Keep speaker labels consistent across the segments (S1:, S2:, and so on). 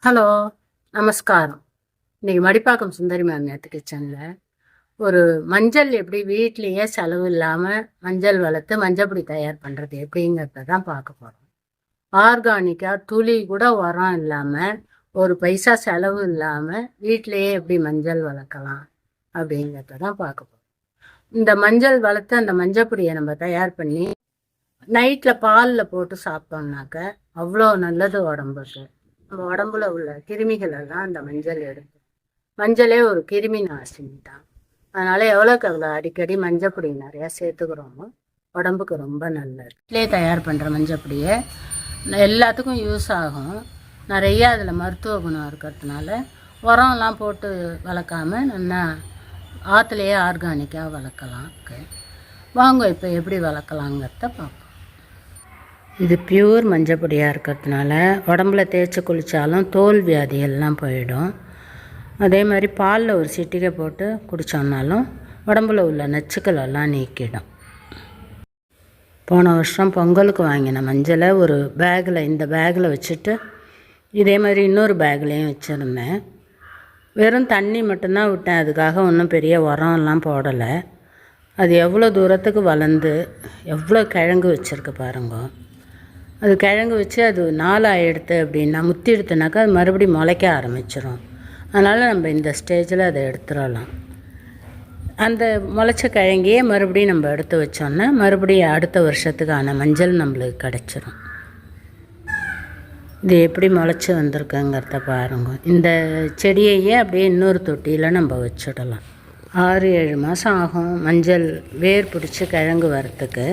S1: Hello, நமஸ்காரம். இன்னைக்கு மடிப்பாக்கம் சுந்தரி ma'am நேற்று கிச்சனில் ஒரு மஞ்சள் எப்படி வீட்லேயே செலவு இல்லாமல் மஞ்சள் வளர்த்து மஞ்சப்பொடி தயார் பண்ணுறது எப்படிங்கிறத தான் பார்க்க போகிறோம். ஆர்கானிக்காக துளி கூட உரம் இல்லாமல் ஒரு பைசா செலவு இல்லாமல் வீட்டிலையே எப்படி மஞ்சள் வளர்க்கலாம் அப்படிங்கிறத தான் பார்க்க போகிறோம். இந்த மஞ்சள் வளர்த்து அந்த மஞ்சப்பொடியை நம்ம தயார் பண்ணி நைட்டில் பாலில் போட்டு சாப்பிட்டோம்னாக்க அவ்வளோ நல்லது உடம்புக்கு. நம்ம உடம்புல உள்ள கிருமிகள் எல்லாம் அந்த மஞ்சள் எடுக்கும். மஞ்சளே ஒரு கிருமி நாசினி தான். அதனால எவ்வளோக்கு அவ்வளோ அடிக்கடி மஞ்சப்பொடி நிறையா சேர்த்துக்கிறோமோ உடம்புக்கு ரொம்ப நல்லது. வீட்டிலே தயார் பண்ணுற மஞ்சப்பொடியை எல்லாத்துக்கும் யூஸ் ஆகும். நிறைய அதில் மருத்துவ குணம் இருக்கிறதுனால உரம்லாம் போட்டு வளர்க்காம நல்லா ஆற்றுலையே ஆர்கானிக்காக வளர்க்கலாம். வாங்க இப்போ எப்படி வளர்க்கலாங்கிறத பார்ப்போம். இது பியூர் மஞ்சப்பொடியாக இருக்கிறதுனால உடம்புல தேய்ச்சி குளித்தாலும் தோல் வியாதி எல்லாம் போயிடும். அதே மாதிரி பாலில் ஒரு சிட்டிகை போட்டு குடித்தோம்னாலும் உடம்புல உள்ள நச்சுக்கள் எல்லாம் நீக்கிடும். போன வருஷம் பொங்கலுக்கு வாங்கின மஞ்சளை ஒரு பேக்கில் இந்த பேக்கில் வச்சுட்டு இதே மாதிரி இன்னொரு பேக்லேயும் வச்சுருந்தேன். வெறும் தண்ணி மட்டும்தான் விட்டேன். அதுக்காக ஒன்றும் பெரிய உரம்லாம் போடலை. அது எவ்வளோ தூரத்துக்கு வளர்ந்து எவ்வளோ கிழங்கு வச்சுருக்கு பாருங்க. அது கிழங்கு வச்சு அது நாளாக எடுத்து அப்படின்னா முத்தி எடுத்துனாக்கா அது மறுபடியும் முளைக்க ஆரம்பிச்சிடும். அதனால் நம்ம இந்த ஸ்டேஜில் அதை எடுத்துடலாம். அந்த முளைச்ச கிழங்கையே மறுபடியும் நம்ம எடுத்து வச்சோன்னா மறுபடியும் அடுத்த வருஷத்துக்கான மஞ்சள் நம்மளுக்கு கிடச்சிரும். இது எப்படி முளைச்சி வந்திருக்குங்கிறத பாருங்க. இந்த செடியையே அப்படியே இன்னொரு தொட்டியில் நம்ம வச்சுடலாம். 6-7 மாதம் ஆகும் மஞ்சள் வேர் பிடிச்சி கிழங்கு வரத்துக்கு.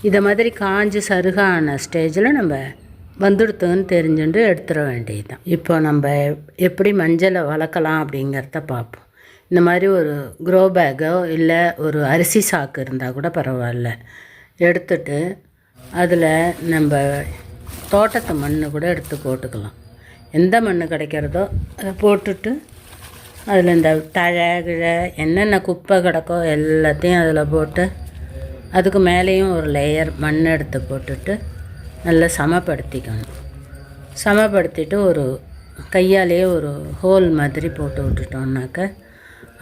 S1: இதை மாதிரி காஞ்சி சருகான ஸ்டேஜில் நம்ம வந்துடுத்துன்னு தெரிஞ்சுட்டு எடுத்துட வேண்டியது தான். இப்போ நம்ம எப்படி மஞ்சளை வளர்க்கலாம் அப்படிங்கிறத பார்ப்போம். இந்த மாதிரி ஒரு க்ரோ பேக்கோ இல்லை ஒரு அரிசி சாக்கு இருந்தால் கூட பரவாயில்ல எடுத்துட்டு அதில் நம்ம தோட்டத்து மண் கூட எடுத்து போட்டுக்கலாம். எந்த மண் கிடைக்கிறதோ அதை போட்டுட்டு அதில் இந்த தழை கிழை என்னென்ன குப்பை கிடக்கோ எல்லாத்தையும் அதில் போட்டு அதுக்கு மேலேயும் ஒரு லேயர் மண் எடுத்து போட்டுட்டு நல்லா சமப்படுத்திக்கணும். சமப்படுத்திட்டு ஒரு கையாலேயே ஒரு ஹோல் மாதிரி போட்டு விட்டுட்டோம்னாக்க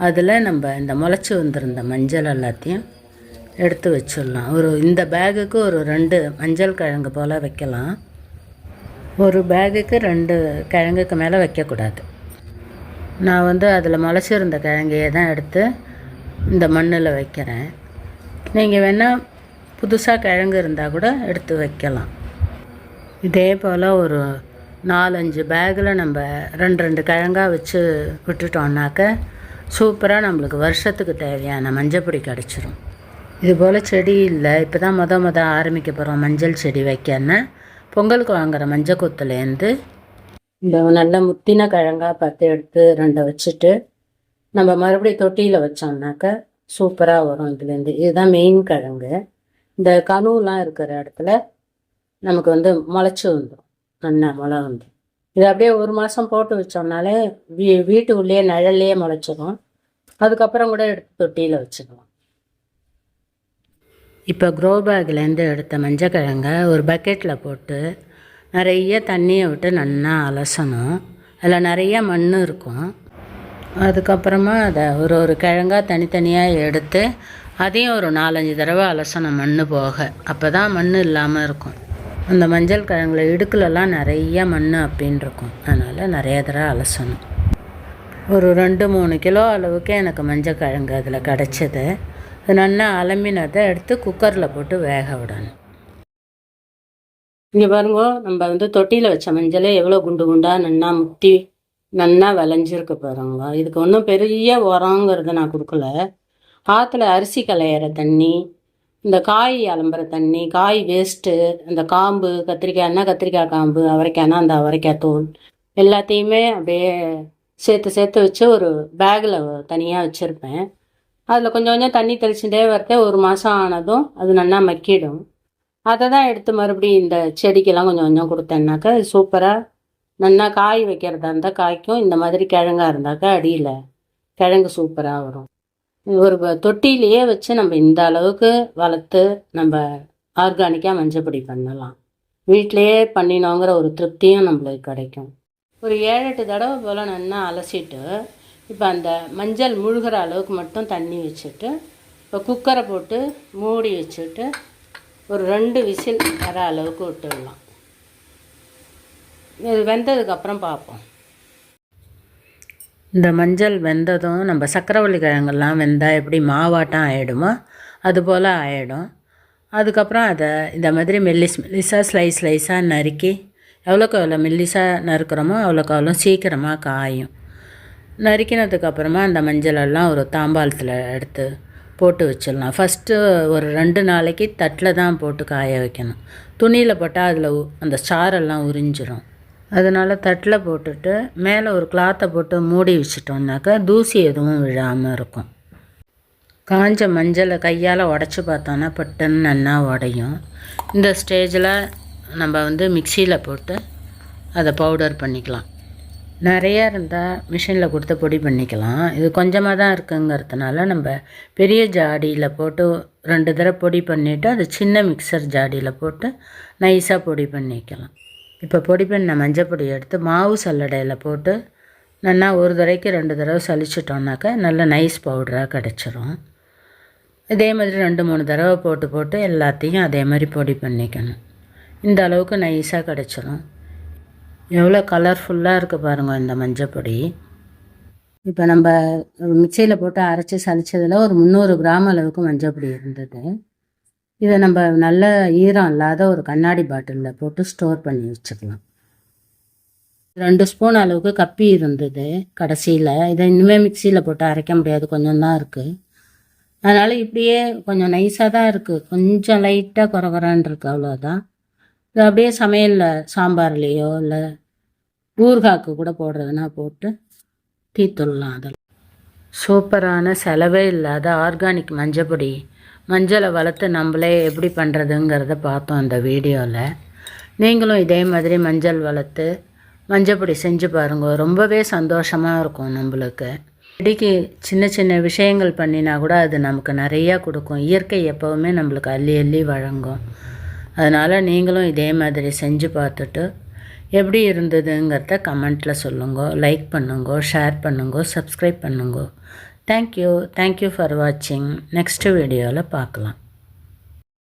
S1: அதில் நம்ம இந்த முளைச்சி வந்திருந்த மஞ்சள் எல்லாத்தையும் எடுத்து வச்சிடலாம். இந்த பேகுக்கு ஒரு 2 மஞ்சள் கிழங்கு போல் வைக்கலாம். ஒரு பேகுக்கு 2 கிழங்குக்கு மேலே வைக்கக்கூடாது. நான் அதில் முளைச்சிருந்த கிழங்கையே தான் எடுத்து இந்த மண்ணில் வைக்கிறேன். நீங்கள் வேணால் புதுசாக கிழங்கு இருந்தால் கூட எடுத்து வைக்கலாம். இதே போல் ஒரு 4-5 பேக்கில் நம்ம 2 கிழங்கா வச்சு விட்டுட்டோம்னாக்க சூப்பராக நம்மளுக்கு வருஷத்துக்கு தேவையான மஞ்சப்பொடி கிடச்சிரும். இதுபோல் செடி இல்லை, இப்போ தான் முத ஆரம்பிக்க போகிறோம் மஞ்சள் செடி வைக்கன்னா பொங்கலுக்கு வாங்குகிற மஞ்சள் கொத்துலேருந்து இந்த நல்ல முத்தின கிழங்கா பார்த்து எடுத்து 2 வச்சுட்டு நம்ம மறுபடியும் தொட்டியில் வச்சோம்னாக்க சூப்பராக வரும். இதுலேருந்து இதுதான் மெயின் கிழங்கு. இந்த கணுலாம் இருக்கிற இடத்துல நமக்கு முளைச்சி வந்துடும். நல்லா முளை வந்துடும். இது அப்படியே 1 மாதம் போட்டு வச்சோம்னாலே வீட்டுக்குள்ளேயே நிழல்லையே முளைச்சிடும். அதுக்கப்புறம் கூட எடுத்து தொட்டியில் வச்சுக்கலாம். இப்போ க்ரோ பேக்லேருந்து எடுத்த மஞ்சள் கிழங்கை ஒரு பக்கெட்டில் போட்டு நிறைய தண்ணியை விட்டு நல்லா அலசணும். அதில் நிறைய மண் இருக்கும். அதுக்கப்புறமா அதை ஒரு கிழங்கா தனித்தனியாக எடுத்து அதையும் ஒரு 4-5 தடவை அலசணும் மண் போக. அப்போ தான் மண் இல்லாமல் இருக்கும். அந்த மஞ்சள் கிழங்குல இடுக்குலலாம் நிறைய மண் அப்படின்னு இருக்கும். அதனால் நிறைய தடவை அலசணும். ஒரு 2-3 கிலோ அளவுக்கு எனக்கு மஞ்சள் கிழங்கு அதில் கிடச்சிது. அது நல்லா அலம்பினதை எடுத்து குக்கரில் போட்டு வேக விடணும். இங்கே பாருங்க, நம்ம தொட்டியில் வச்ச மஞ்சளே எவ்வளோ குண்டு குண்டாக நல்லா முத்தி நல்லா விளைஞ்சிருக்கு பாருங்க. இதுக்கு ஒன்றும் பெரிய உரங்கிறத நான் கொடுக்கல. ஆற்றுல அரிசி களையிற தண்ணி, இந்த காய் அலம்புற தண்ணி, காய் வேஸ்ட்டு, அந்த காம்பு, கத்திரிக்காய்னா கத்திரிக்காய் காம்பு, அவரைக்காய்னா அந்த அவரைக்காய் தோல் எல்லாத்தையுமே அப்படியே சேர்த்து வச்சு ஒரு பேக்கில் தனியாக வச்சுருப்பேன். அதில் கொஞ்சம் கொஞ்சம் தண்ணி தெளிச்சுட்டே வரதே 1 மாதம் ஆனதும் அது நல்லா மக்கிடும். அதை தான் எடுத்து மறுபடியும் இந்த செடிக்கெல்லாம் கொஞ்சம் கொஞ்சம் கொடுத்தேன்னாக்கா சூப்பராக நல்லா காய் வைக்கிறதா இருந்தால் காய்க்கும். இந்த மாதிரி கிழங்கா இருந்தாக்கா அடியில் கிழங்கு சூப்பராக வரும். ஒரு தொட்டிலேயே வச்சு நம்ம இந்த அளவுக்கு வளர்த்து நம்ம ஆர்கானிக்காக மஞ்சப்பொடி பண்ணலாம். வீட்டிலையே பண்ணினோங்கிற ஒரு திருப்தியும் நம்மளுக்கு கிடைக்கும். ஒரு 7-8 தடவை போல் நல்லா அலசிட்டு இப்போ அந்த மஞ்சள் முழுகிற அளவுக்கு மட்டும் தண்ணி வச்சுட்டு இப்போ குக்கரை போட்டு மூடி வச்சுட்டு ஒரு 2 விசில் வர அளவுக்கு விட்டுடலாம். இது வெந்ததுக்கப்புறம் பார்ப்போம். இந்த மஞ்சள் வெந்ததும் நம்ம சக்கரவள்ளி கிழங்கெல்லாம் வெந்தால் எப்படி மாவாட்டம் ஆகிடுமோ அதுபோல் ஆகிடும். அதுக்கப்புறம் அதை இந்த மாதிரி மெல்லிஸாக ஸ்லைஸாக நறுக்கி எவ்வளோக்கு எவ்வளோ மெல்லிஸாக நறுக்கிறோமோ அவ்வளோக்கு அவ்வளோ சீக்கிரமாக காயும். நறுக்கினதுக்கப்புறமா அந்த மஞ்சளெல்லாம் ஒரு தாம்பாளத்தில் எடுத்து போட்டு வச்சிடலாம். ஃபஸ்ட்டு ஒரு 2 நாளைக்கு தட்டில் தான் போட்டு காய வைக்கணும். துணியில் போட்டால் அதில் அந்த சாரெல்லாம் உறிஞ்சிரும். அதனால் தட்டில் போட்டுட்டு மேலே ஒரு கிளாத்தை போட்டு மூடி வச்சிட்டோம்னாக்கா தூசி எதுவும் விழாமல் இருக்கும். காஞ்ச மஞ்சளை கையால் உடச்சி பார்த்தோன்னா பட்டுன்னு நல்லா உடையும். இந்த ஸ்டேஜில் நம்ம மிக்சியில் போட்டு அதை பவுடர் பண்ணிக்கலாம். நிறையா இருந்தால் மிஷினில் கொடுத்து பொடி பண்ணிக்கலாம். இது கொஞ்சமாக தான் இருக்குங்கிறதுனால நம்ம பெரிய ஜாடியில் போட்டு 2 தடவை பொடி பண்ணிவிட்டு அது சின்ன மிக்சர் ஜாடியில் போட்டு நைஸாக பொடி பண்ணிக்கலாம். இப்போ பொடி பண்ண மஞ்சப்பொடி எடுத்து மாவு சல்லடையில் போட்டு நல்லா ஒரு தடவைக்கு 2 தடவை சலிச்சிட்டோம்னாக்கா நல்ல நைஸ் பவுடராக கிடச்சிரும். இதே மாதிரி 2-3 தடவை போட்டு எல்லாத்தையும் அதே மாதிரி பொடி பண்ணிக்கணும். இந்த அளவுக்கு நைஸாக கிடச்சிரும். எவ்வளோ கலர்ஃபுல்லாக இருக்குது பாருங்கள் இந்த மஞ்சப்பொடி. இப்போ நம்ம மிக்சியில் போட்டு அரைச்சி சலிச்சதில் ஒரு 300 கிராம் அளவுக்கு மஞ்சப்பொடி இருந்தது. இதை நம்ம நல்ல ஈரம் இல்லாத ஒரு கண்ணாடி பாட்டிலில் போட்டு ஸ்டோர் பண்ணி வச்சுக்கலாம். 2 ஸ்பூன் அளவுக்கு கப்பி இருந்தது கடைசியில். இதை இனிமேல் மிக்சியில் போட்டு அரைக்க முடியாது, கொஞ்சம் தான் இருக்குது. அதனால் இப்படியே கொஞ்சம் நைஸாக தான் இருக்குது, கொஞ்சம் லைட்டாக குறகுறான்னு இருக்குது, அவ்வளோதான். இது அப்படியே சமையலில் சாம்பார்லேயோ இல்லை ஊறுகாய்க்கு கூட போடுறதுனா போட்டு தீத்துடலாம். அதில் சூப்பரான செலவே இல்லாத ஆர்கானிக் மஞ்சப்பொடி. மஞ்சளை வளர்த்து நம்மளே எப்படி பண்ணுறதுங்கிறத பார்த்தோம் அந்த வீடியோவில். நீங்களும் இதே மாதிரி மஞ்சள் வளர்த்து மஞ்சப்பொடி செஞ்சு பாருங்க, ரொம்பவே சந்தோஷமாக இருக்கும் நம்மளுக்கு. செடிக்கு சின்ன சின்ன விஷயங்கள் பண்ணினா கூட அது நமக்கு நிறையா கொடுக்கும். இயற்கை எப்போவுமே நம்மளுக்கு அள்ளி அள்ளி வழங்கும். அதனால் நீங்களும் இதே மாதிரி செஞ்சு பார்த்துட்டு எப்படி இருந்ததுங்கிறத கமெண்ட்டில் சொல்லுங்க. லைக் பண்ணுங்க, ஷேர் பண்ணுங்க, சப்ஸ்கிரைப் பண்ணுங்க. தேங்க்யூ ஃபார் வாட்சிங். நெக்ஸ்ட் வீடியோவில் பார்க்கலாம்.